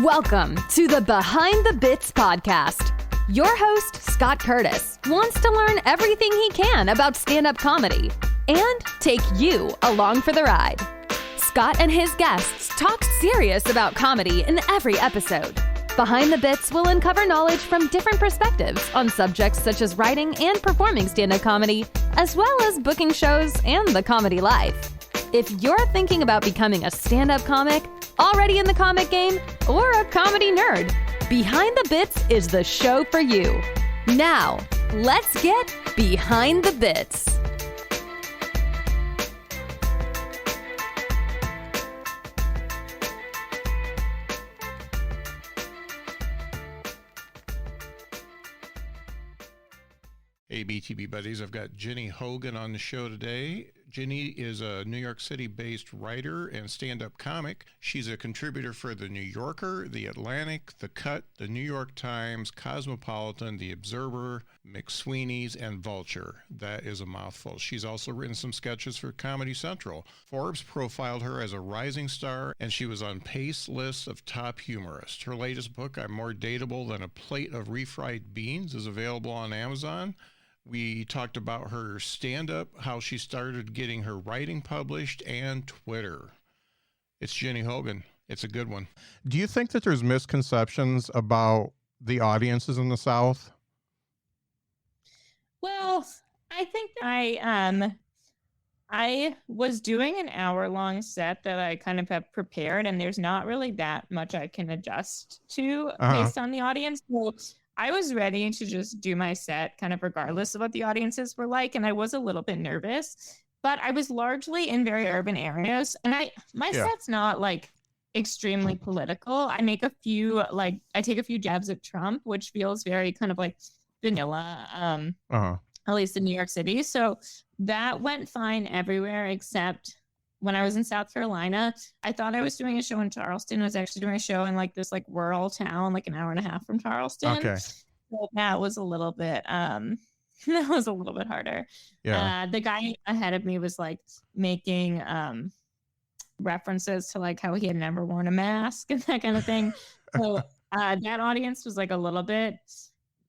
Welcome to the Behind the Bits podcast. Your host, Scott Curtis, wants to learn everything he can about stand-up comedy and take you along for the ride. Scott and his guests talk serious about comedy in every episode. Behind the Bits will uncover knowledge from different perspectives on subjects such as writing and performing stand-up comedy, as well as booking shows and the comedy life. If you're thinking about becoming a stand-up comic, already in the comic game, or a comedy nerd, Behind the Bits is the show for you. Now, let's get Behind the Bits. Hey, BTB buddies, I've got Ginny Hogan on the show today. Ginny is a New York City-based writer and stand-up comic. She's a contributor for The New Yorker, The Atlantic, The Cut, The New York Times, Cosmopolitan, The Observer, McSweeney's, and Vulture. That is a mouthful. She's also written some sketches for Comedy Central. Forbes profiled her as a rising star, and she was on Pace lists of top humorists. Her latest book, I'm More Dateable Than a Plate of Refried Beans, is available on Amazon. We talked about her stand-up, how she started getting her writing published, and Twitter. It's Ginny Hogan. It's a good one. Do you think that there's misconceptions about the audiences in the South? Well, I think I was doing an hour-long set that I kind of have prepared, and there's not really that much I can adjust to based on the audience. So I was ready to just do my set kind of regardless of what the audiences were like, and I was a little bit nervous, but I was largely in very urban areas, and my set's not like extremely political. I make a few, I take a few jabs at Trump, which feels very kind of like vanilla, at least in New York City. So that went fine everywhere except when I was in South Carolina. I thought I was doing a show in Charleston. I was actually doing a show in this rural town, like an hour and a half from Charleston. Okay. So that was a little bit harder. Yeah. The guy ahead of me was making references to how he had never worn a mask and that kind of thing. So that audience was a little bit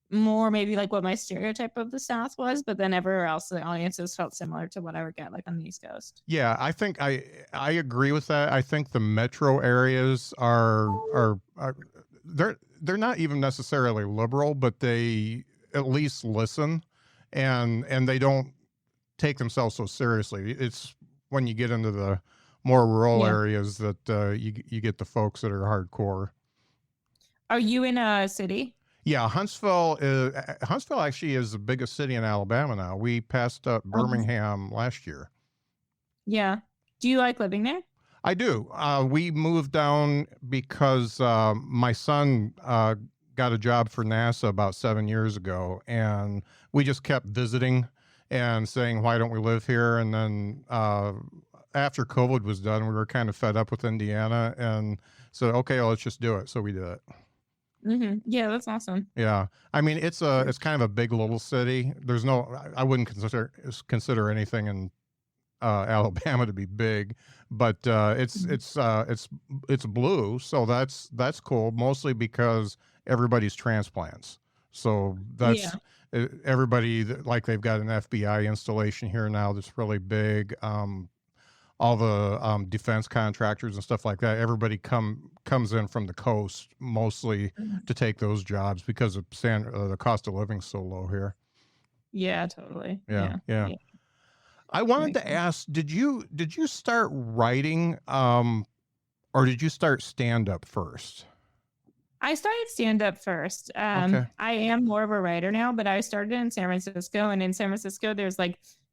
more maybe what my stereotype of the South was, but then everywhere else the audiences felt similar to what I would get on the East Coast. Yeah, I think I agree with that. I think the metro areas are they're not even necessarily liberal, but they at least listen and they don't take themselves so seriously. It's when you get into the more rural areas that you get the folks that are hardcore. Are you in a city? Yeah, Huntsville actually is the biggest city in Alabama now. We passed up Birmingham last year. Yeah. Do you like living there? I do. We moved down because my son got a job for NASA about 7 years ago, and we just kept visiting and saying, why don't we live here? And then after COVID was done, we were kind of fed up with Indiana and said, okay, well, let's just do it. So we did it. Mm-hmm. Yeah, that's awesome. Yeah, I mean it's kind of a big little city. There's I wouldn't consider anything in Alabama to be big, but it's blue, so that's cool. Mostly because everybody's transplants, so that's everybody they've got an FBI installation here now that's really big. All the defense contractors and stuff like that, everybody comes in from the coast mostly to take those jobs because of the cost of living so low here. Yeah, totally. Yeah. I wanted to ask, did you start writing or did you start stand-up first? I started stand-up first. Okay. I am more of a writer now, but I started in San Francisco, and in San Francisco there's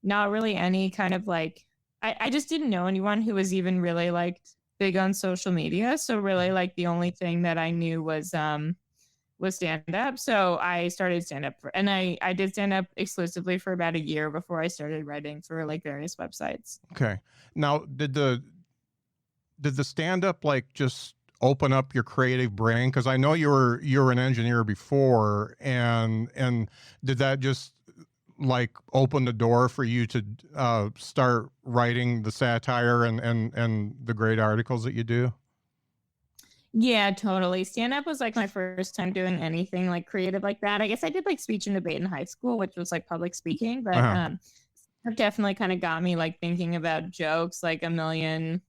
not really any kind of I just didn't know anyone who was even really big on social media. So really the only thing that I knew was stand-up. So I started stand-up and I did stand-up exclusively for about a year before I started writing for various websites. Okay. Now did the stand-up just open up your creative brain? Because I know you were an engineer before, and did that just open the door for you to start writing the satire and the great articles that you do? Yeah, totally. Stand up was like my first time doing anything like creative like that. I guess I did like speech and debate in high school, which was like public speaking, but it definitely kind of got me like thinking about jokes like a million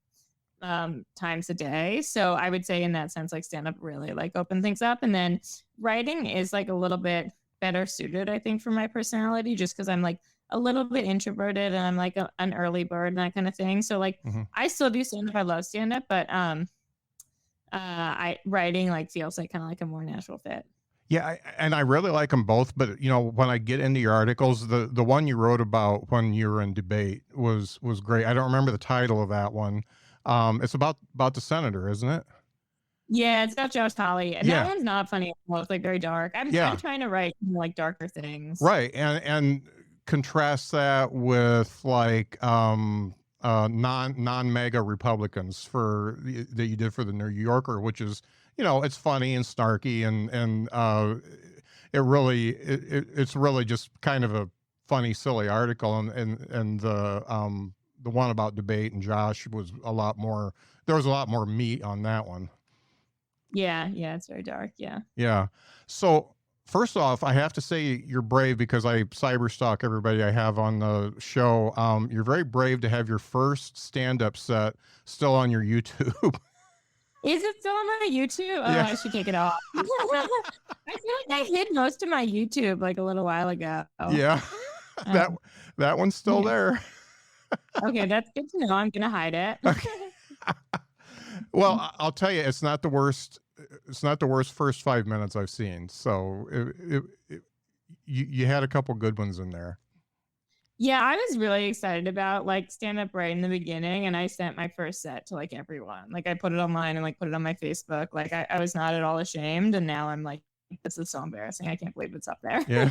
times a day. So I would say in that sense, like stand up really like opened things up. And then writing is like a little bit better suited, I think, for my personality, just because I'm like a little bit introverted and I'm like an early bird and that kind of thing. So like I still do stand up. I love stand up, but I writing like feels like kind of like a more natural fit. Yeah, and I really like them both. But you know, when I get into your articles, the one you wrote about when you were in debate was great. I don't remember the title of that one. It's about the senator, isn't it? Yeah, it's about Josh Hawley, and Yeah. that one's not funny. It's like very dark. I'm trying to write like darker things, right? And contrast that with like non mega Republicans that you did for the New Yorker, which is, you know, it's funny and snarky and it's really just kind of a funny, silly article, and the one about debate and Josh was a lot more. There was a lot more meat on that one. Yeah, it's very dark. Yeah. So first off, I have to say you're brave because I cyberstalk everybody I have on the show. You're very brave to have your first stand-up set still on your YouTube. Is it still on my YouTube? Oh, Yeah. I should take it off. I feel like I hid most of my YouTube like a little while ago. Yeah. That one's still there. Okay, that's good to know. I'm gonna hide it. Okay. Well, I'll tell you, it's not the worst. It's not the worst first 5 minutes I've seen. So you had a couple good ones in there. Yeah, I was really excited about like stand up right in the beginning, and I sent my first set to like everyone. Like I put it online and like put it on my Facebook. Like I was not at all ashamed, and now I'm like, this is so embarrassing. I can't believe it's up there. Yeah.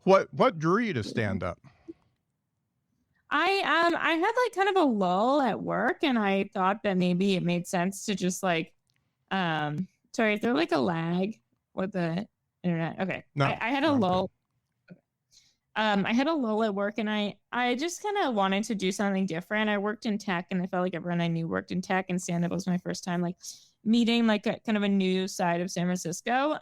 What drew you to stand up? I had like kind of a lull at work, and I thought that maybe it made sense to just like sorry, is there like a lag with the internet? Okay. No, I had a lull. I had a lull at work, and I just kind of wanted to do something different. I worked in tech, and I felt like everyone I knew worked in tech, and stand-up was my first time like meeting like a kind of a new side of San Francisco.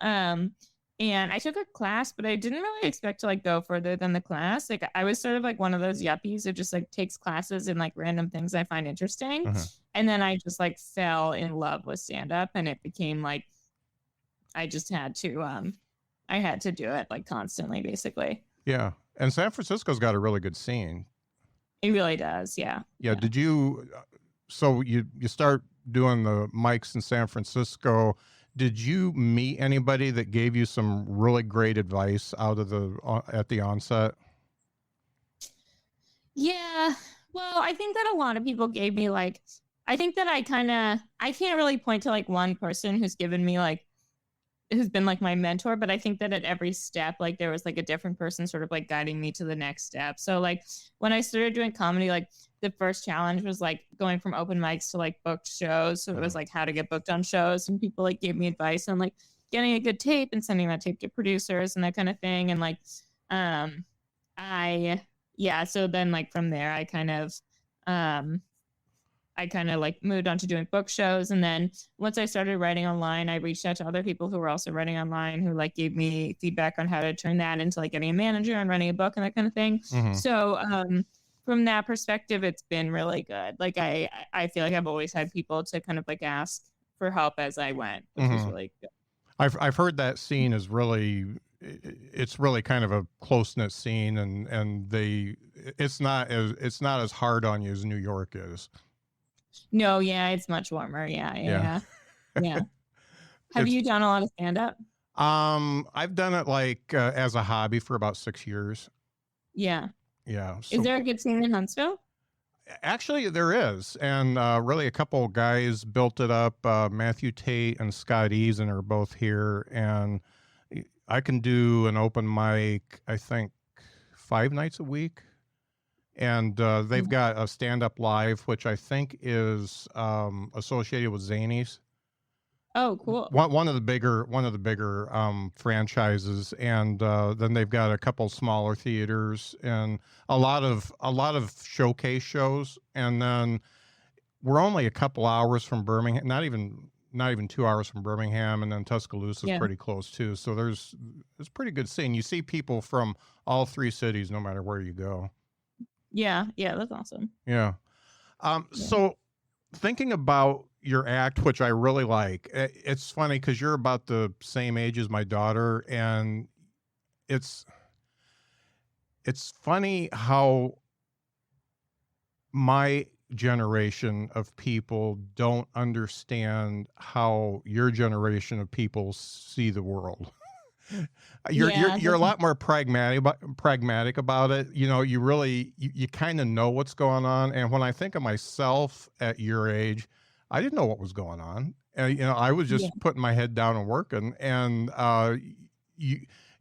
And I took a class, but I didn't really expect to like go further than the class. Like I was sort of like one of those yuppies who just like takes classes in like random things I find interesting. And then I just like fell in love with stand-up, and it became like I just had to I had to do it like constantly, basically. Yeah. And San Francisco's got a really good scene. It really does. Yeah. Did you, so you start doing the mics in San Francisco. Did you meet anybody that gave you some really great advice out of at the onset? Yeah. Well, I think that a lot of people gave me like, I think that I can't really point to like one person who's given me like, who's been like my mentor, but I think that at every step, like there was like a different person sort of like guiding me to the next step. So like when I started doing comedy, like the first challenge was like going from open mics to like booked shows. So it was like how to get booked on shows, and people like gave me advice on like getting a good tape and sending that tape to producers and that kind of thing. And like, so then like from there, I kind of like moved on to doing book shows. And then once I started writing online, I reached out to other people who were also writing online who like gave me feedback on how to turn that into like getting a manager and running a book and that kind of thing. So from that perspective, it's been really good. Like I feel like I've always had people to kind of like ask for help as I went, which was really good. I've heard that scene is really, it's really kind of a close-knit scene, and it's not as hard on you as New York is. No, yeah, it's much warmer. Yeah. Have you done a lot of stand-up? I've done it like as a hobby for about 6 years. Yeah. So, is there a good scene in Huntsville? Actually, there is, and really a couple guys built it up. Matthew Tate and Scott Eason are both here, and I can do an open mic, I think, 5 nights a week. And they've got a stand-up live, which I think is associated with Zanies. Oh, cool. One of the bigger franchises, and then they've got a couple smaller theaters and a lot of showcase shows. And then we're only a couple hours from Birmingham, not even not even 2 hours from Birmingham, and then Tuscaloosa is Yeah. pretty close too. So it's pretty good seeing. You see people from all three cities, no matter where you go. Yeah. Yeah. That's awesome. Yeah. Yeah. So thinking about your act, which I really like, it's funny because you're about the same age as my daughter, and it's funny how my generation of people don't understand how your generation of people see the world. You're a lot more pragmatic about it. You know, you really you kind of know what's going on. And when I think of myself at your age, I didn't know what was going on. And you know, I was just putting my head down and working. And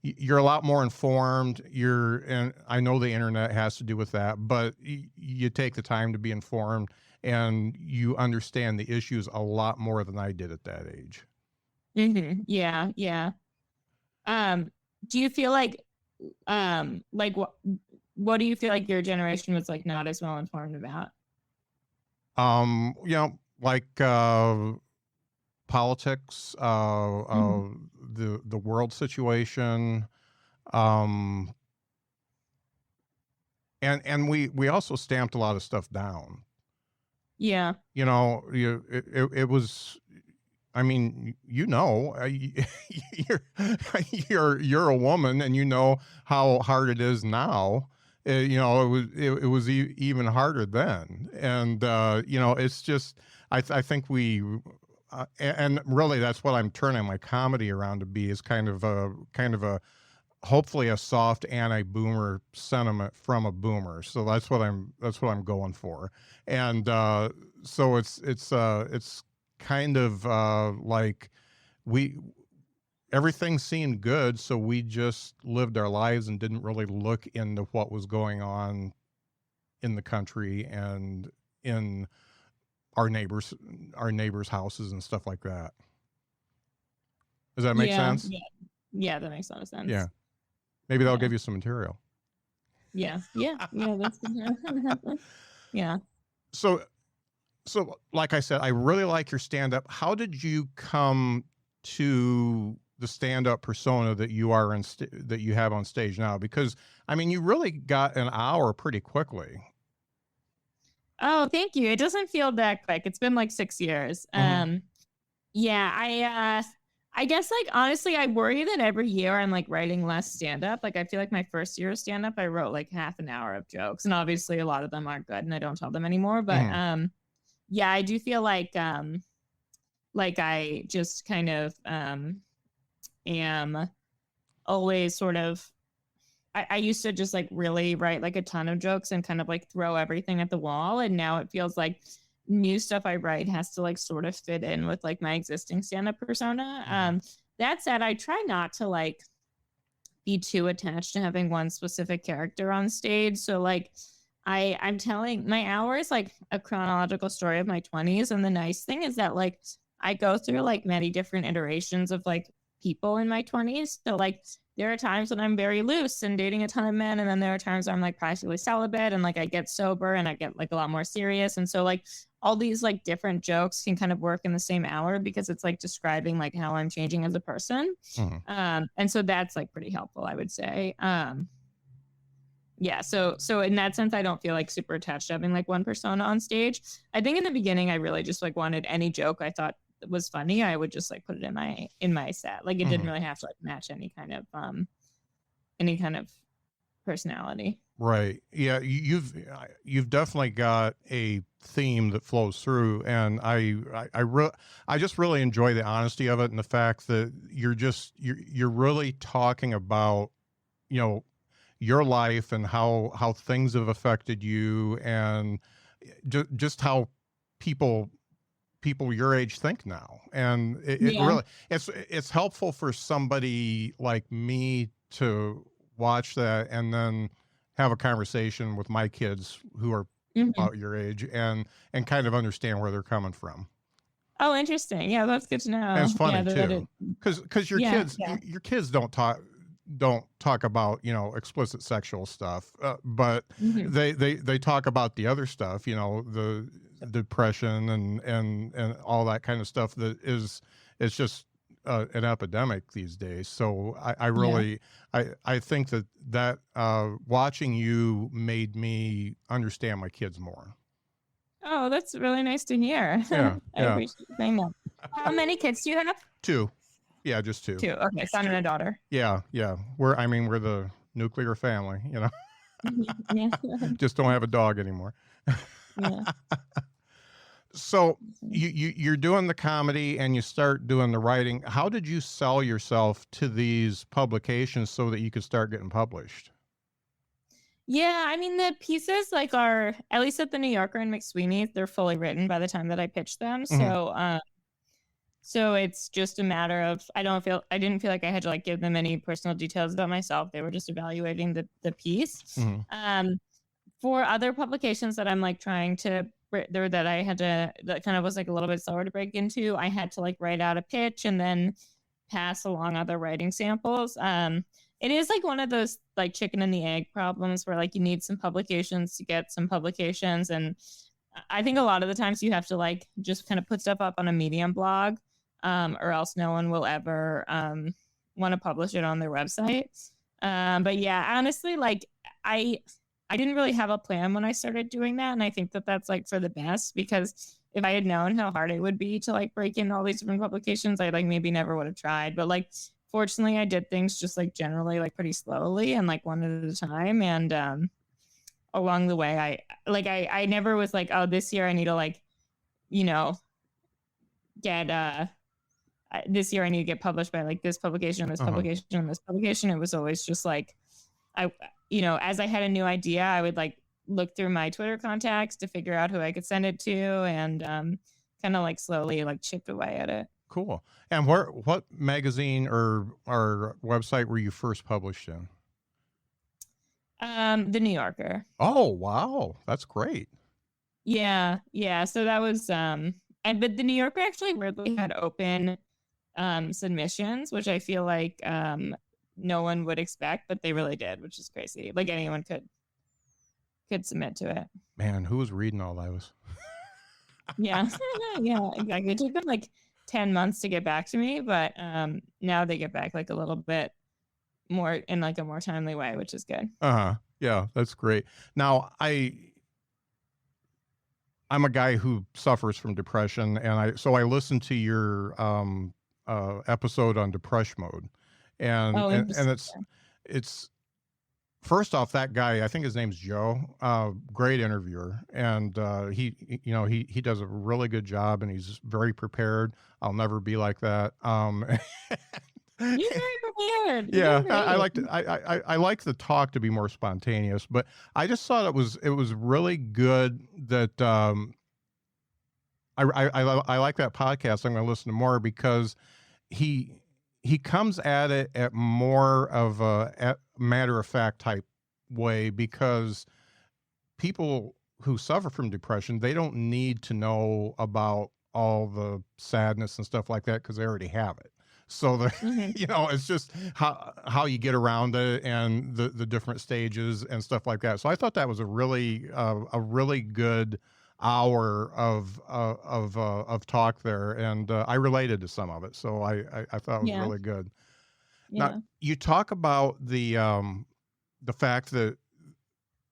you're a lot more informed. And I know the internet has to do with that, but you take the time to be informed and you understand the issues a lot more than I did at that age. Mm-hmm. Yeah. Yeah. Do you feel like what do you feel like your generation was like not as well informed about? You know, like politics, the world situation, and we also stamped a lot of stuff down. Yeah. You know, it was. I mean, you know, you're a woman, and you know how hard it is now. You know, it was even harder then, and you know, it's just I think we. And really, that's what I'm turning my comedy around to be, is kind of a hopefully a soft anti-boomer sentiment from a boomer. So that's what I'm going for. And so it's kind of like everything seemed good, so we just lived our lives and didn't really look into what was going on in the country and in our neighbors' houses and stuff like that. Does that make sense? Yeah, that makes a lot of sense. Yeah. Maybe that'll give you some material. Yeah. That's good. Yeah. So like I said, I really like your stand-up. How did you come to the stand-up persona that you are that you have on stage now? Because I mean, you really got an hour pretty quickly. Oh, thank you. It doesn't feel that quick. It's been like 6 years. Yeah, I guess, like, honestly, I worry that every year I'm like writing less stand-up. Like, I feel like my first year of stand-up, I wrote like half an hour of jokes, and obviously a lot of them aren't good and I don't tell them anymore. But yeah, I do feel like I just kind of am always sort of, I used to just like really write like a ton of jokes and kind of like throw everything at the wall. And now it feels like new stuff I write has to like sort of fit in with like my existing stand-up persona. That said, I try not to like be too attached to having one specific character on stage. So like I'm telling my hour is like a chronological story of my 20s. And the nice thing is that like I go through like many different iterations of like people in my 20s. So like there are times when I'm very loose and dating a ton of men, and then there are times where I'm like practically celibate and like I get sober and I get like a lot more serious. And so like all these like different jokes can kind of work in the same hour because it's like describing like how I'm changing as a person. And so that's like pretty helpful, I would say. Yeah, so in that sense, I don't feel like super attached to having like one persona on stage. I think in the beginning, I really just like wanted any joke I thought was funny, I would just like put it in my set. Like it didn't really have to like match any kind of personality. Right. Yeah. You've definitely got a theme that flows through, and I just really enjoy the honesty of it, and the fact that you're really talking about, you know, your life and how things have affected you, and just how people your age think now. And it really, it's helpful for somebody like me to watch that and then have a conversation with my kids who are about your age and kind of understand where they're coming from. Oh, interesting. Yeah, that's good to know. And it's funny too, because your kids don't talk about, you know, explicit sexual stuff, but they talk about the other stuff, you know, depression and all that kind of stuff that it's just an epidemic these days. So I really, I think that watching you made me understand my kids more. Oh, that's really nice to hear. Yeah, I yeah. appreciate you saying that. How many kids do you have? 2. Yeah, just 2. 2. Okay, son and a daughter. Yeah, yeah. We're the nuclear family, you know. Yeah. Just don't have a dog anymore. Yeah. So you're doing the comedy and you start doing the writing. How did you sell yourself to these publications so that you could start getting published? Yeah, I mean the pieces like are at least at the New Yorker and McSweeney, they're fully written by the time that I pitched them. Mhm. So it's just a matter of I didn't feel like I had to like give them any personal details about myself. They were just evaluating the piece. Mhm. For other publications that I'm like trying to that I had to that kind of was like a little bit slower to break into, I had to like write out a pitch and then pass along other writing samples. It is like one of those like chicken and the egg problems where like you need some publications to get some publications. And I think a lot of the times you have to like just kind of put stuff up on a Medium blog, or else no one will ever want to publish it on their website. But yeah, honestly, like I didn't really have a plan when I started doing that. And I think that that's like for the best, because if I had known how hard it would be to like break in all these different publications, I like maybe never would have tried. But like, fortunately, I did things just like generally like pretty slowly and like one at a time. And along the way, I never was like, oh, this year I need to like, you know, get this year I need to get published by like this publication, this publication, and this publication. It was always just like as I had a new idea, I would like look through my Twitter contacts to figure out who I could send it to, and kind of like slowly like chipped away at it. Cool. And what magazine or website were you first published in? The New Yorker. Oh, wow. That's great. Yeah. So that was but the New Yorker actually weirdly had open submissions, which I feel like no one would expect, but they really did, which is crazy. Like anyone could submit to it. Man, who was reading all those? Yeah. Yeah, exactly. It took them like 10 months to get back to me, but now they get back like a little bit more in like a more timely way, which is good. Yeah, that's great. Now I'm a guy who suffers from depression, and I listened to your episode on depression mode, and it's first off, that guy, I think his name's Joe, great interviewer, and he does a really good job, and he's very prepared. I'll never be like that. You're very prepared. Yeah, I like the talk to be more spontaneous, but I just thought it was really good that I like that podcast. I'm going to listen to more because he comes at it at more of a matter of fact type way, because people who suffer from depression, they don't need to know about all the sadness and stuff like that because they already have it. So it's just how you get around it and the different stages and stuff like that. So I thought that was a really good hour of talk there, and I related to some of it. So I thought it was really good. Yeah. Now you talk about the fact that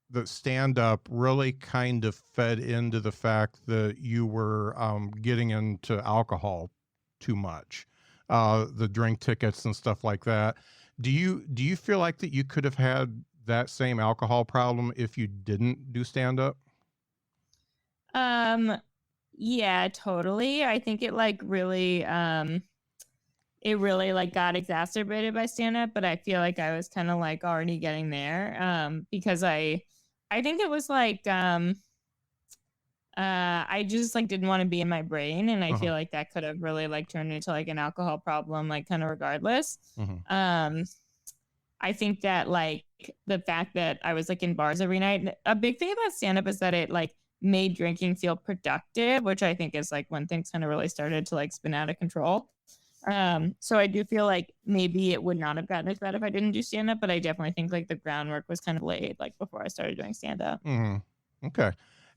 the stand-up really kind of fed into the fact that you were getting into alcohol too much. The drink tickets and stuff like that. Do you feel like that you could have had that same alcohol problem if you didn't do stand-up? Yeah, totally. I think it like really like got exacerbated by stand-up, but I feel like I was kind of like already getting there because I think it was like I just like didn't want to be in my brain, and I feel like that could have really like turned into like an alcohol problem, like kind of regardless. I think that like the fact that I was like in bars every night, a big thing about stand-up is that it like made drinking feel productive, which I think is like when things kind of really started to like spin out of control. So I do feel like maybe it would not have gotten as bad if I didn't do stand-up, but I definitely think like the groundwork was kind of laid like before I started doing stand-up. Okay.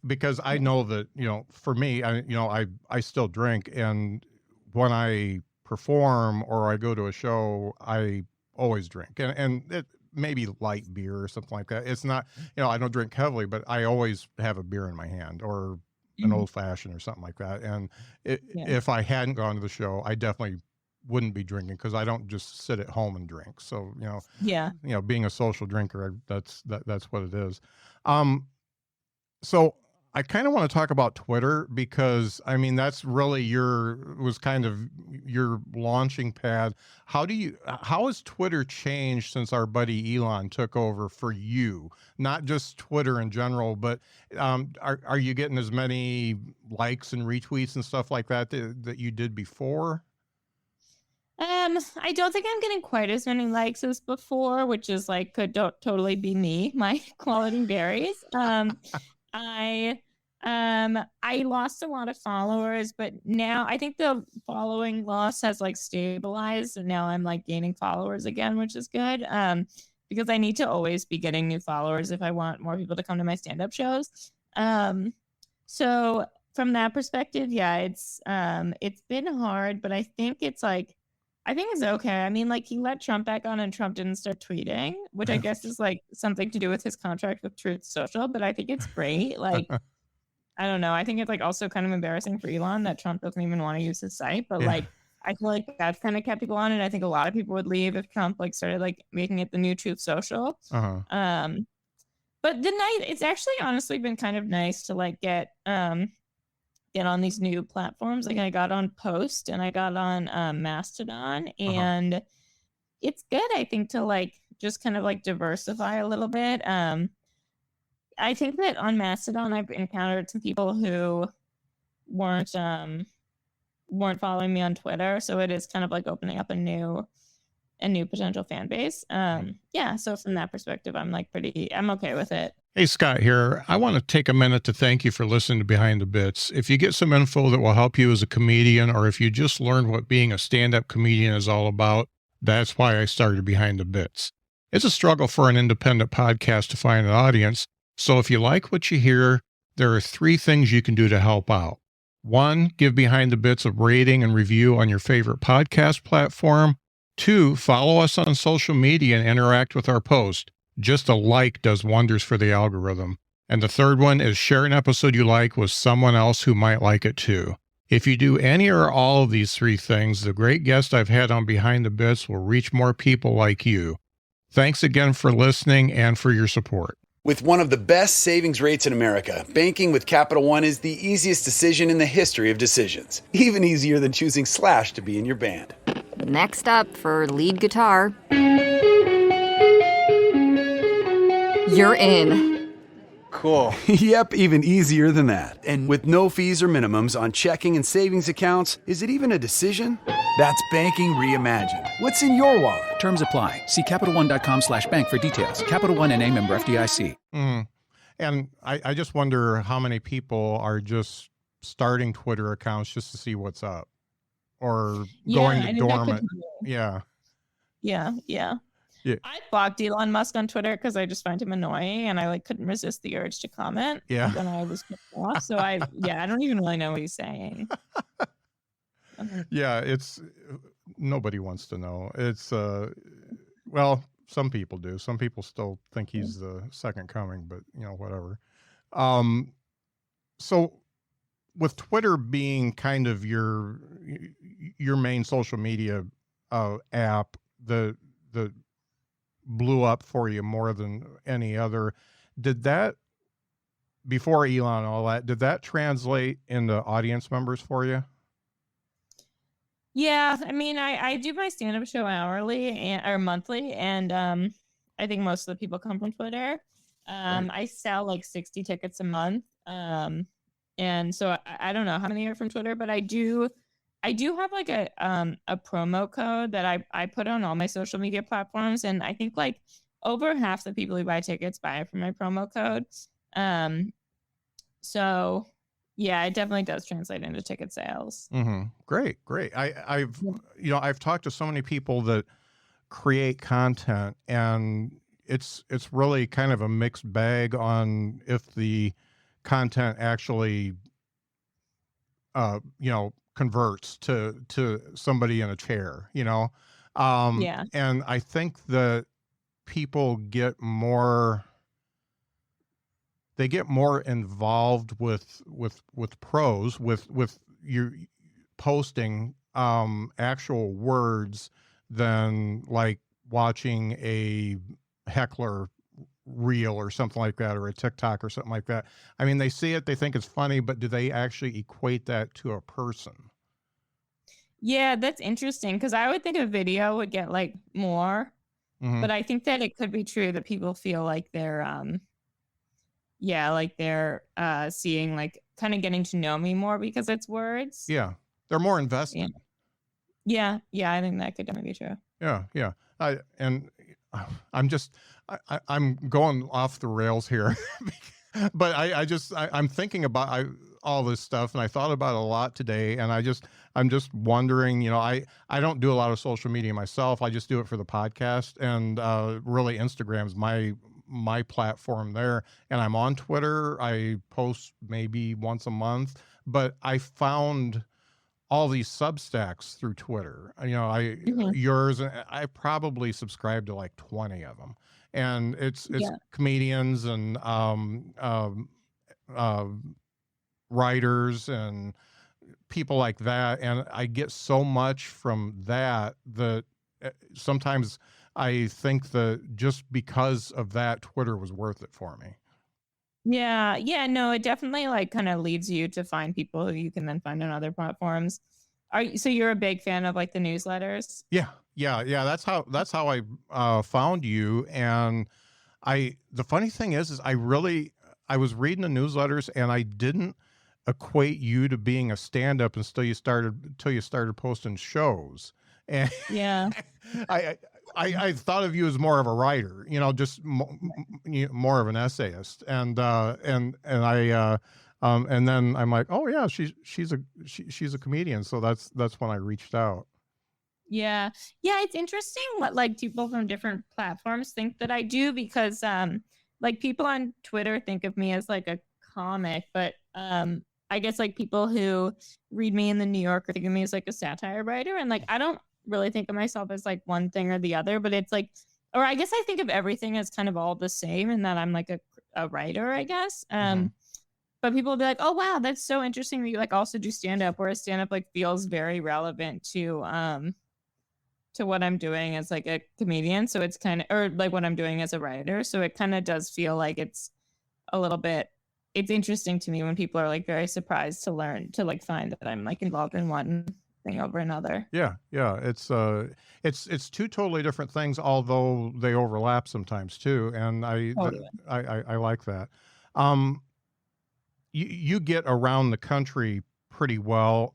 because I know that, for me, I still drink, and when I perform or I go to a show, I always drink, and it maybe light beer or something like that. It's not, I don't drink heavily, but I always have a beer in my hand or an old fashioned or something like that. And if I hadn't gone to the show, I definitely wouldn't be drinking, because I don't just sit at home and drink. So, being a social drinker, that's what it is. So I kind of want to talk about Twitter, because that's really was kind of your launching pad. How has Twitter changed since our buddy Elon took over for you? Not just Twitter in general, but are you getting as many likes and retweets and stuff like that you did before? I don't think I'm getting quite as many likes as before, which is could totally be me. My quality varies. I lost a lot of followers, but now I think the following loss has stabilized, and now I'm gaining followers again, which is good. Because I need to always be getting new followers if I want more people to come to my stand-up shows. So from that perspective, yeah, it's been hard, but I think it's okay. He let Trump back on, and Trump didn't start tweeting, which I guess is something to do with his contract with Truth Social, but I think it's great. I don't know. I think it's also kind of embarrassing for Elon that Trump doesn't even want to use his site, but I feel like that's kind of kept people on it. I think a lot of people would leave if Trump started making it the new Truth Social. But it's actually honestly been kind of nice to get on these new platforms. I got on Post, and I got on Mastodon, and it's good, I think, to just kind of diversify a little bit. I think that on Mastodon, I've encountered some people who weren't following me on Twitter, so it is kind of opening up a new potential fan base. So from that perspective, I'm I'm okay with it. Hey, Scott here. I want to take a minute to thank you for listening to Behind the Bits. If you get some info that will help you as a comedian, or if you just learned what being a stand-up comedian is all about, that's why I started Behind the Bits. It's a struggle for an independent podcast to find an audience. So if you like what you hear, there are 3 things you can do to help out. 1, give Behind the Bits a rating and review on your favorite podcast platform. 2, follow us on social media and interact with our post. Just a like does wonders for the algorithm. And the 3rd one is share an episode you like with someone else who might like it too. If you do any or all of these 3 things, the great guest I've had on Behind the Bits will reach more people like you. Thanks again for listening and for your support. With one of the best savings rates in America, banking with Capital One is the easiest decision in the history of decisions. Even easier than choosing Slash to be in your band. Next up for lead guitar. You're in. Cool. Yep, even easier than that. And with no fees or minimums on checking and savings accounts, is it even a decision? That's banking reimagined. What's in your wallet? Terms apply. See CapitalOne.com/bank for details. Capital One N.A. member FDIC. And I just wonder how many people are just starting Twitter accounts just to see what's up, or going to dormant. Yeah. I blocked Elon Musk on Twitter because I just find him annoying, and I couldn't resist the urge to comment. Yeah. When I was pissed off. So I don't even really know what he's saying. Yeah, it's nobody wants to know. It's well, some people do. Some people still think he's the second coming, but whatever. So with Twitter being kind of your main social media app, the blew up for you more than any other, did that, before Elon and all that, did that translate into audience members for you? Yeah, I do my stand-up show hourly or monthly, and I think most of the people come from Twitter. Right. I sell 60 tickets a month, and so I don't know how many are from Twitter, but I do have a promo code that I put on all my social media platforms, and I think over half the people who buy tickets buy it from my promo code. So yeah, it definitely does translate into ticket sales. Mm-hmm. Great. I've talked to so many people that create content, and it's really kind of a mixed bag on if the content actually, converts to somebody in a chair, Yeah. and I think that people get more involved with prose, with your posting actual words than like watching a heckler reel or something like that, or a TikTok or something like that. I mean, they see it, they think it's funny, but do they actually equate that to a person? Yeah, that's interesting, because I would think a video would get like more, but I think that it could be true that people feel like they're seeing, like, kind of getting to know me more because it's words. Yeah, they're more invested. Yeah, I think that could definitely be true. Yeah. I'm going off the rails here, but I'm thinking about all this stuff, and I thought about it a lot today, and I'm just wondering, I don't do a lot of social media myself. I just do it for the podcast, and really Instagram's my platform there, and I'm on Twitter. I post maybe once a month, but I found all these Substacks through Twitter. Yours, I probably subscribe to like 20 of them, and it's comedians and writers and people like that, and I get so much from that sometimes I think that just because of that, Twitter was worth it for me. Yeah, no, it definitely like kind of leads you to find people who you can then find on other platforms. So you're a big fan of like the newsletters? Yeah. That's how I found you, and the funny thing is I was reading the newsletters, and I didn't equate you to being a stand-up until you started posting shows, and yeah, I thought of you as more of a writer, just more of an essayist, and then I'm like, oh yeah, she's a comedian, so that's when I reached out. Yeah, it's interesting what like people from different platforms think that I do, because like people on Twitter think of me as like a comic, but I guess like people who read me in the New Yorker think of me as like a satire writer, and like I don't really think of myself as like one thing or the other, but it's like, or I guess I think of everything as kind of all the same, and that I'm like a writer, I guess. But people will be like, oh wow, that's so interesting that you like also do stand-up, whereas stand-up like feels very relevant to what I'm doing as like a comedian. So it's kind of, or like what I'm doing as a writer. So it kind of does feel like it's a little bit, it's interesting to me when people are like very surprised to learn to like find that I'm like involved in one thing over another. Yeah. It's two totally different things, although they overlap sometimes too. And I like that. You get around the country pretty well.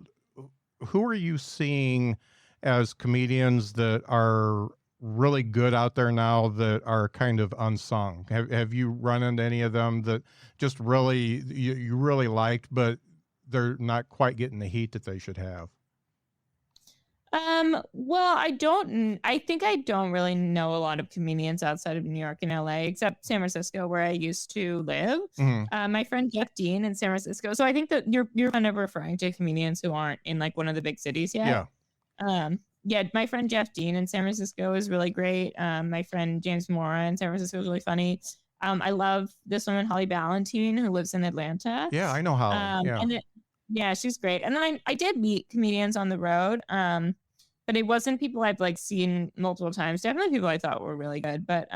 Who are you seeing as comedians that are really good out there now that are kind of unsung? Have you run into any of them that just really you really liked, but they're not quite getting the heat that they should have? Well, I think I don't really know a lot of comedians outside of New York and LA, except San Francisco, where I used to live. My friend Jeff Dean in San Francisco. So I think that you're kind of referring to comedians who aren't in like one of the big cities yet. Yeah. My friend Jeff Dean in San Francisco is really great. My friend James Mora in San Francisco is really funny. I love this woman, Holly Ballantine, who lives in Atlanta. Yeah, I know Holly. Yeah, she's great. And then I did meet comedians on the road, but it wasn't people I've like seen multiple times. Definitely people I thought were really good. But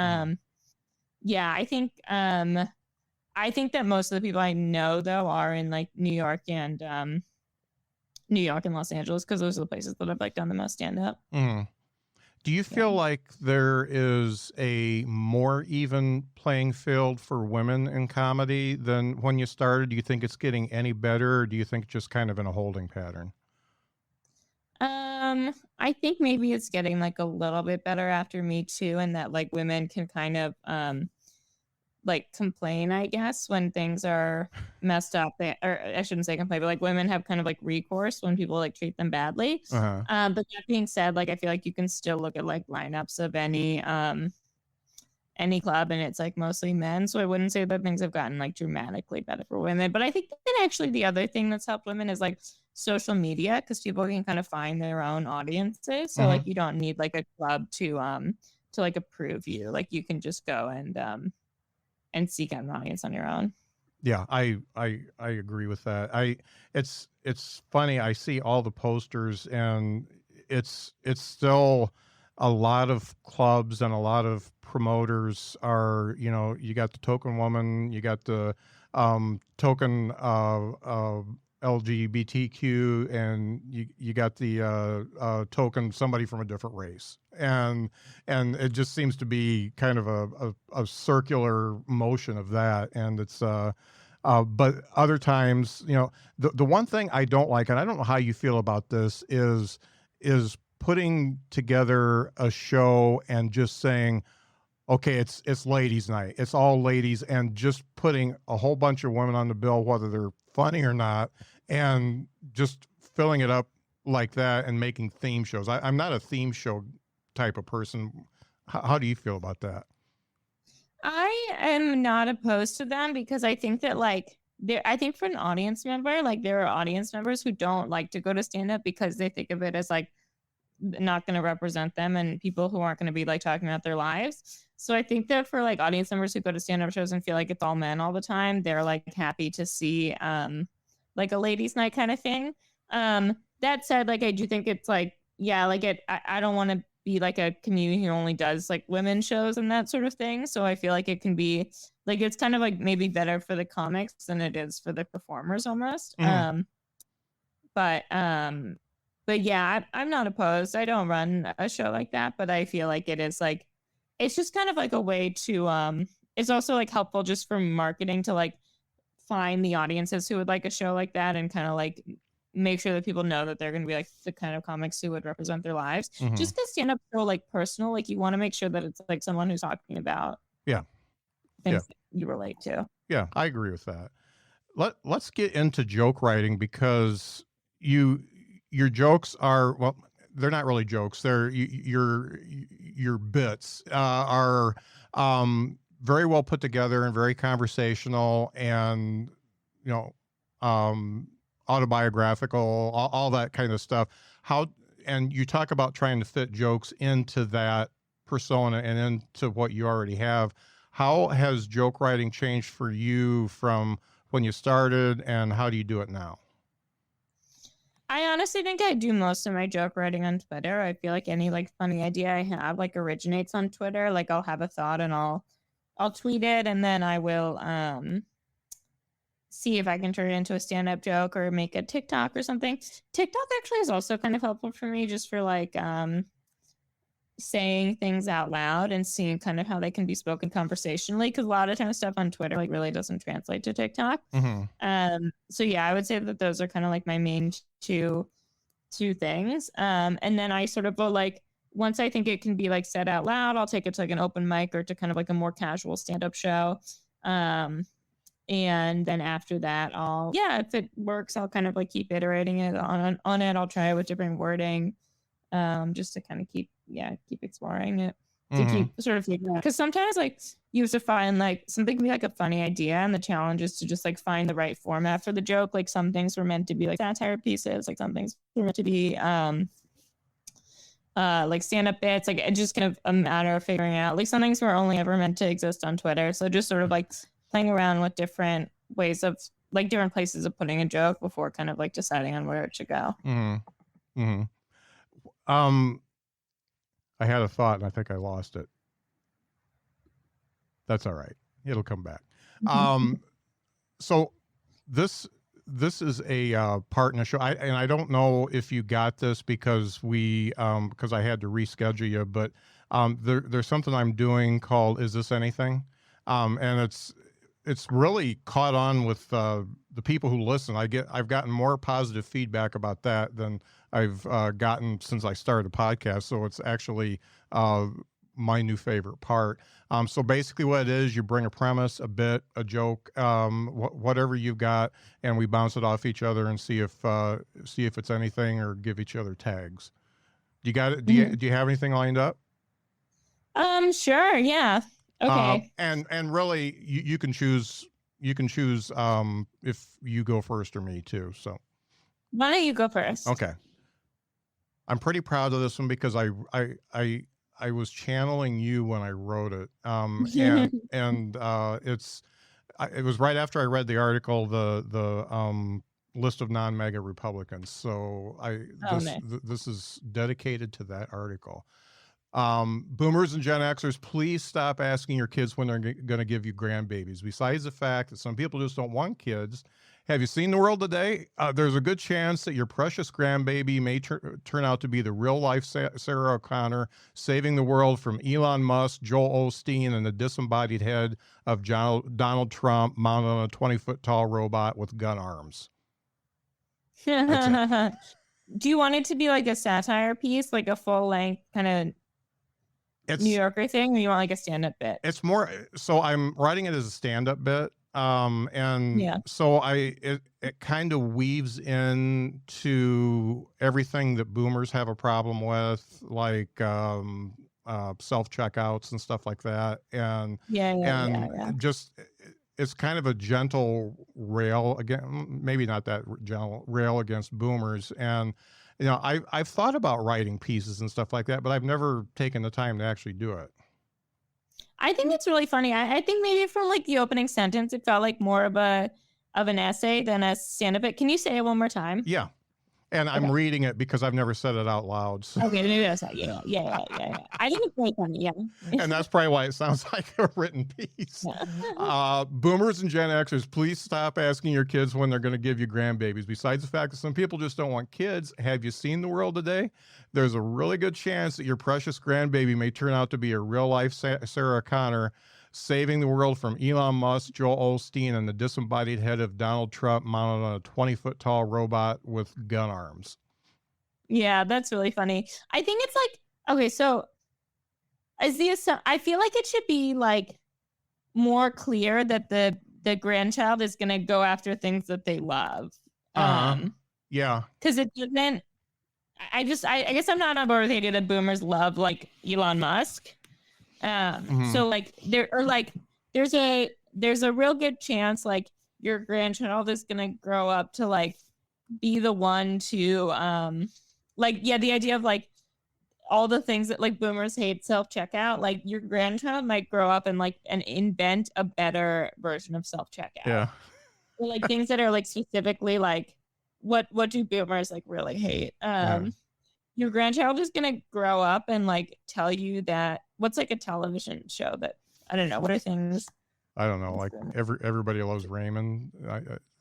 yeah, I think that most of the people I know though are in like New York and Los Angeles, because those are the places that I've like done the most stand up. Do you feel like there is a more even playing field for women in comedy than when you started? Do you think it's getting any better, or do you think just kind of in a holding pattern? I think maybe it's getting like a little bit better after Me Too, and that like women can kind of like complain, I guess, when things are messed up. Or I shouldn't say complain, but like women have kind of like recourse when people like treat them badly. But that being said, like I feel like you can still look at like lineups of any any club, and it's like mostly men. So I wouldn't say that things have gotten like dramatically better for women. But I think that actually the other thing that's helped women is like social media, because people can kind of find their own audiences. So like you don't need like a club to like approve you. Like you can just go and seek out an audience on your own. Yeah, I agree with that. It's funny. I see all the posters, and it's still a lot of clubs and a lot of promoters are, you got the token woman, you got the token LGBTQ, and you got the token somebody from a different race, and it just seems to be kind of a circular motion of that, and it's but other times, the one thing I don't like, and I don't know how you feel about this, is putting together a show and just saying, okay, it's ladies' night, it's all ladies, and just putting a whole bunch of women on the bill, whether they're funny or not, and just filling it up like that and making theme shows. I'm not a theme show type of person. How do you feel about that? I am not opposed to them, because I think that like I think for an audience member, like there are audience members who don't like to go to stand up because they think of it as like not going to represent them, and people who aren't going to be like talking about their lives. So I think that for like audience members who go to stand-up shows and feel like it's all men all the time, they're like happy to see like a ladies' night kind of thing. That said, like I do think it's like, yeah, like I don't want to be like a community who only does like women's shows and that sort of thing. So I feel like it can be like, it's kind of like maybe better for the comics than it is for the performers almost. But yeah, I'm not opposed. I don't run a show like that, but I feel like it is like, it's just kind of like a way to, it's also like helpful just for marketing to like find the audiences who would like a show like that, and kind of like make sure that people know that they're going to be like the kind of comics who would represent their lives. Just because stand up so like personal, like you want to make sure that it's like someone who's talking about things that you relate to. Yeah, I agree with that. Let's get into joke writing, because your jokes are, well, they're not really jokes. They're your bits are very well put together and very conversational, and autobiographical, all that kind of stuff. And you talk about trying to fit jokes into that persona and into what you already have. How has joke writing changed for you from when you started, and how do you do it now? I honestly think I do most of my joke writing on Twitter. I feel like any like funny idea I have like originates on Twitter. Like I'll have a thought and I'll tweet it, and then I will see if I can turn it into a stand-up joke or make a TikTok or something. TikTok actually is also kind of helpful for me, just for like saying things out loud and seeing kind of how they can be spoken conversationally, because a lot of times stuff on Twitter like really doesn't translate to TikTok. So yeah, I would say that those are kind of like my main two things. And then I sort of go like, once I think it can be like said out loud, I'll take it to like an open mic or to kind of like a more casual stand-up show. And then after that, if it works, I'll kind of like keep iterating it on it. I'll try it with different wording, just to kind of keep exploring it, to keep sort of figuring out. Because sometimes like you have to find like something can be like a funny idea, and the challenge is to just like find the right format for the joke. Like some things were meant to be like satire pieces, like some things were meant to be like stand-up bits. Like it's just kind of a matter of figuring out. Like some things were only ever meant to exist on Twitter, so just sort of like playing around with different ways of like different places of putting a joke before kind of like deciding on where it should go. I had a thought and I think I lost it. That's all right. It'll come back. So this is a part in the show. I don't know if you got this because because I had to reschedule you, but there's something I'm doing called Is This Anything? And it's really caught on with the people who listen. I've gotten more positive feedback about that than I've gotten since I started the podcast. So it's actually my new favorite part. So basically what it is, you bring a premise, a bit, a joke, whatever you've got, and we bounce it off each other and see if it's anything, or give each other tags. Do you got it? Do you have anything lined up? Sure. Yeah. Okay. And really, you can choose. You can choose if you go first or me too. So Why don't you go first? okay. I'm pretty proud of this one because I was channeling you when I wrote it. And it was right after I read the article, the list of non-MAGA Republicans. So nice. this is dedicated to that article. Boomers and Gen Xers, please stop asking your kids when they're going to give you grandbabies. Besides the fact that some people just don't want kids, have you seen the world today? There's a good chance that your precious grandbaby may turn out to be the real-life Sarah O'Connor, saving the world from Elon Musk, Joel Osteen, and the disembodied head of Donald Trump mounted on a 20-foot-tall robot with gun arms. Do you want it to be like a satire piece, like a full-length kind of New Yorker thing, or you want like a stand-up bit? It's more, so I'm writing it as a stand-up bit. So it kind of weaves into everything that boomers have a problem with, like self-checkouts and stuff like that. And just, it's kind of a gentle rail again, maybe not that gentle rail against boomers. And, you know, I've thought about writing pieces and stuff like that, but I've never taken the time to actually do it. I think it's really funny. I think maybe from like the opening sentence, it felt like more of an essay than a stand-up bit. Can you say it one more time? Yeah. And I'm reading it because I've never said it out loud. So. Okay, maybe that's that. Yeah. I think it's very funny, yeah. And that's probably why it sounds like a written piece. Boomers and Gen Xers, please stop asking your kids when they're going to give you grandbabies. Besides the fact that some people just don't want kids, have you seen the world today? There's a really good chance that your precious grandbaby may turn out to be a real-life Sarah Connor, saving the world from Elon Musk, Joel Osteen, and the disembodied head of Donald Trump mounted on a 20-foot-tall robot with gun arms. Yeah, that's really funny. I think it's like, okay, so I feel like it should be like more clear that the grandchild is going to go after things that they love. Yeah. Because it doesn't, I guess I'm not on board with the idea that boomers love like Elon Musk. So like there's a real good chance like your grandchild is gonna grow up to like be the one to the idea of like all the things that like boomers hate, self-checkout, like your grandchild might grow up and invent a better version of self-checkout. Yeah. Or, like things that are like specifically like what do boomers like really hate. Your grandchild is going to grow up and like tell you that what's like a television show that, I don't know, what are things? I don't know, like Everybody Loves Raymond.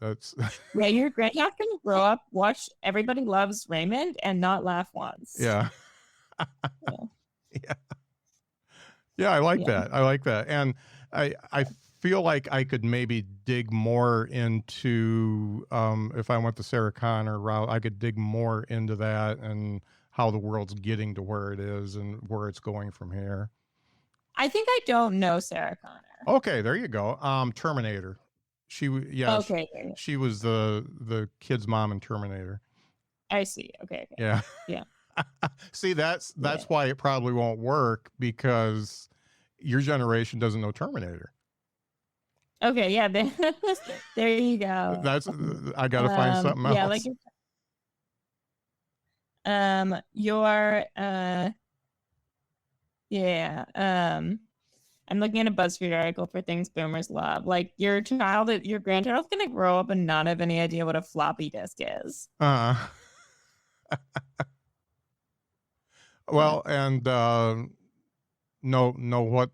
That's yeah, your grandchild can grow up, watch Everybody Loves Raymond and not laugh once. Yeah. Yeah, I like that. I like that. And I feel like I could maybe dig more into, if I went the Sarah Connor route, I could dig more into that and how the world's getting to where it is and where it's going from here. I think I don't know Sarah Connor. Okay, there you go. Terminator. She was the kid's mom in Terminator. I see. Okay. Yeah. Yeah. See, that's why it probably won't work, because your generation doesn't know Terminator. Okay, yeah, there you go. That's I gotta find something else. Yeah, like I'm looking at a BuzzFeed article for things boomers love. Like your grandchild's gonna grow up and not have any idea what a floppy disk is. Well, and know what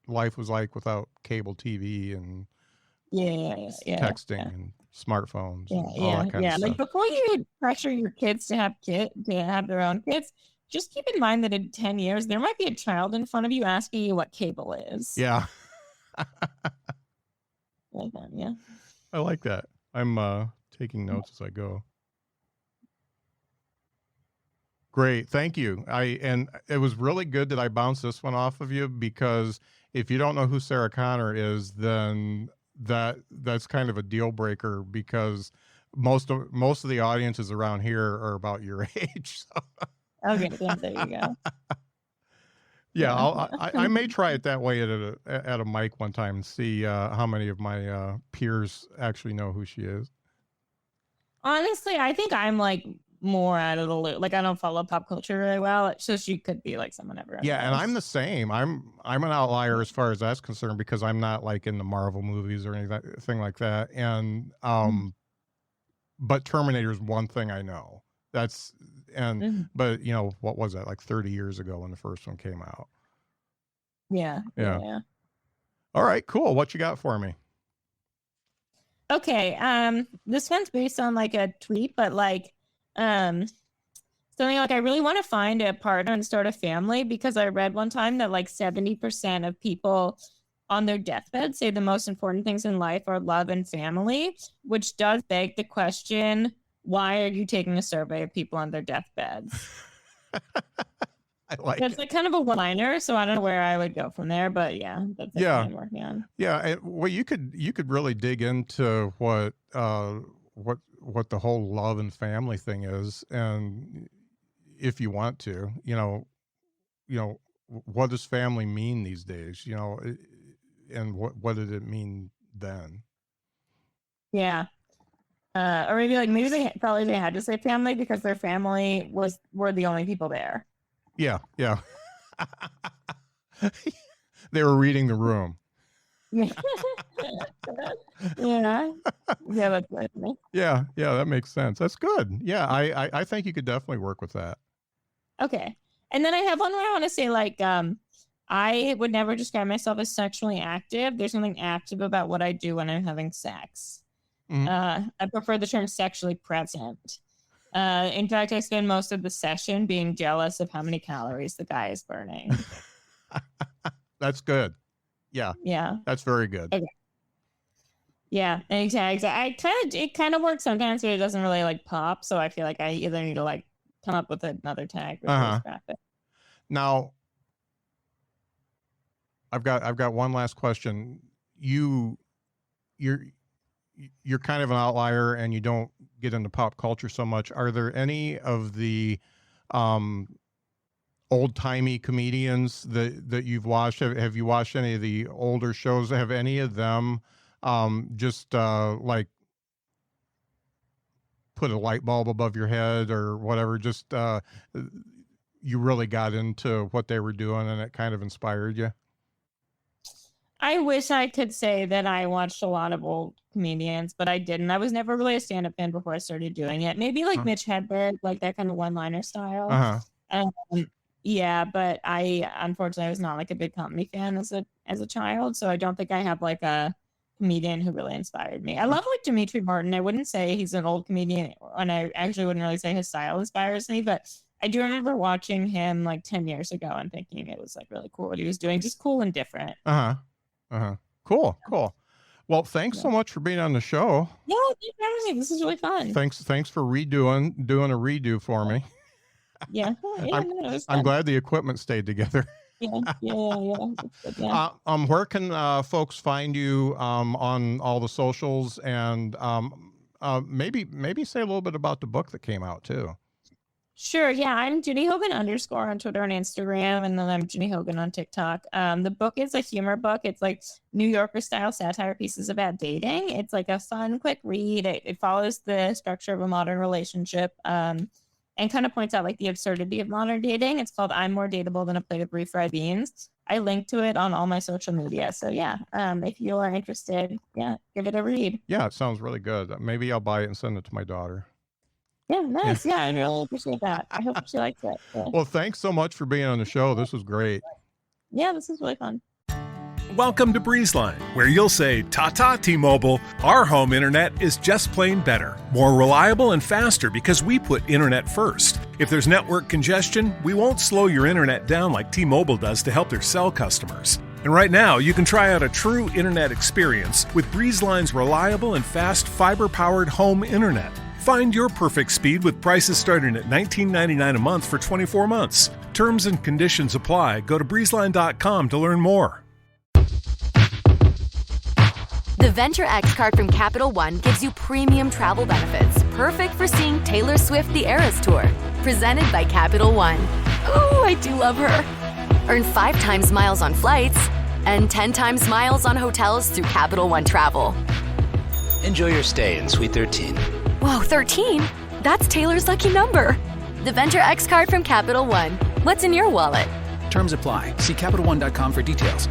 life was like without cable TV and texting and smartphones and all that kind of stuff. Like before you pressure your kids to have their own kids, just keep in mind that in 10 years there might be a child in front of you asking you what cable is. Yeah. Like that, yeah. I like that. I'm taking notes as I go. Great, thank you. And it was really good that I bounced this one off of you, because if you don't know who Sarah Connor is, then that's kind of a deal breaker, because most of the audiences around here are about your age. So. Okay, yeah, there you go. Yeah, I may try it that way at a mic one time and see how many of my peers actually know who she is. Honestly, I think I'm like more out of the loop. Like I don't follow pop culture very well, so she could be like someone everyone knows. And I'm the same. I'm an outlier as far as that's concerned because I'm not like in the Marvel movies or anything like that. And but Terminator is one thing I know. But you know, what was that, like 30 years ago when the first one came out? Yeah. All right, cool. What you got for me? Okay. This one's based on like a tweet, but like something like, I really want to find a partner and start a family because I read one time that like 70% of people on their deathbed say the most important things in life are love and family, which does beg the question, why are you taking a survey of people on their deathbeds? I like That's like kind of a one-liner, so I don't know where I would go from there, but yeah, that's what I'm working on. Yeah, well, you could really dig into what the whole love and family thing is, and if you want to, you know, what does family mean these days? You know, and what did it mean then? Yeah. Or maybe they had to say family because their family were the only people there. Yeah. They were reading the room. Yeah, that's right. Yeah, that makes sense. That's good. Yeah, I think you could definitely work with that. Okay. And then I have one where I want to say, like, I would never describe myself as sexually active. There's something active about what I do when I'm having sex. Mm-hmm. I prefer the term sexually present. In fact, I spend most of the session being jealous of how many calories the guy is burning. That's good. Yeah. That's very good. Okay. Yeah, exactly. It kind of works sometimes, but it doesn't really like pop. So I feel like I either need to like come up with another tag or scrap it. Now, I've got one last question. You're kind of an outlier and you don't get into pop culture so much. Are there any of the old-timey comedians that you've watched? Have you watched any of the older shows? Have any of them like put a light bulb above your head or whatever? Just you really got into what they were doing and it kind of inspired you? I wish I could say that I watched a lot of old comedians, but I didn't. I was never really a stand-up fan before I started doing it. Maybe like Mitch Hedberg, like that kind of one-liner style. Yeah, but I unfortunately was not like a big comedy fan as a child, so I don't think I have like a comedian who really inspired me. I love like Dimitri Martin. I wouldn't say he's an old comedian, and I actually wouldn't really say his style inspires me, but I do remember watching him like 10 years ago and thinking it was like really cool what he was doing, just cool and different. Cool. Well, thanks so much for being on the show. Yeah, thanks for having me. This is really fun. Thanks for doing a redo for me. Yeah. I'm glad the equipment stayed together. Yeah. Where can folks find you on all the socials, and maybe say a little bit about the book that came out too? Sure. Yeah, I'm Ginny Hogan _ on Twitter and Instagram, and then I'm Ginny Hogan on TikTok. The book is a humor book. It's like New Yorker style satire pieces about dating. It's like a fun, quick read. It follows the structure of a modern relationship, and kind of points out like the absurdity of modern dating. It's called I'm More Dateable Than a Plate of Refried Beans. I link to it on all my social media. So yeah, if you are interested, give it a read. Yeah, it sounds really good. Maybe I'll buy it and send it to my daughter. Yeah, nice. Yeah, I really appreciate that. I hope she likes it. Yeah. Well, thanks so much for being on the show. This was great. Yeah, this is really fun. Welcome to BreezeLine, where you'll say, "Ta-ta, T-Mobile. Our home internet is just plain better, more reliable and faster because we put internet first. If there's network congestion, we won't slow your internet down like T-Mobile does to help their cell customers." And right now, you can try out a true internet experience with BreezeLine's reliable and fast fiber-powered home internet. Find your perfect speed with prices starting at $19.99 a month for 24 months. Terms and conditions apply. Go to breezeline.com to learn more. The Venture X card from Capital One gives you premium travel benefits, perfect for seeing Taylor Swift the Eras Tour. Presented by Capital One. Ooh, I do love her. Earn 5 times miles on flights and 10 times miles on hotels through Capital One Travel. Enjoy your stay in Suite 13. Whoa, 13? That's Taylor's lucky number. The Venture X card from Capital One. What's in your wallet? Terms apply. See CapitalOne.com for details.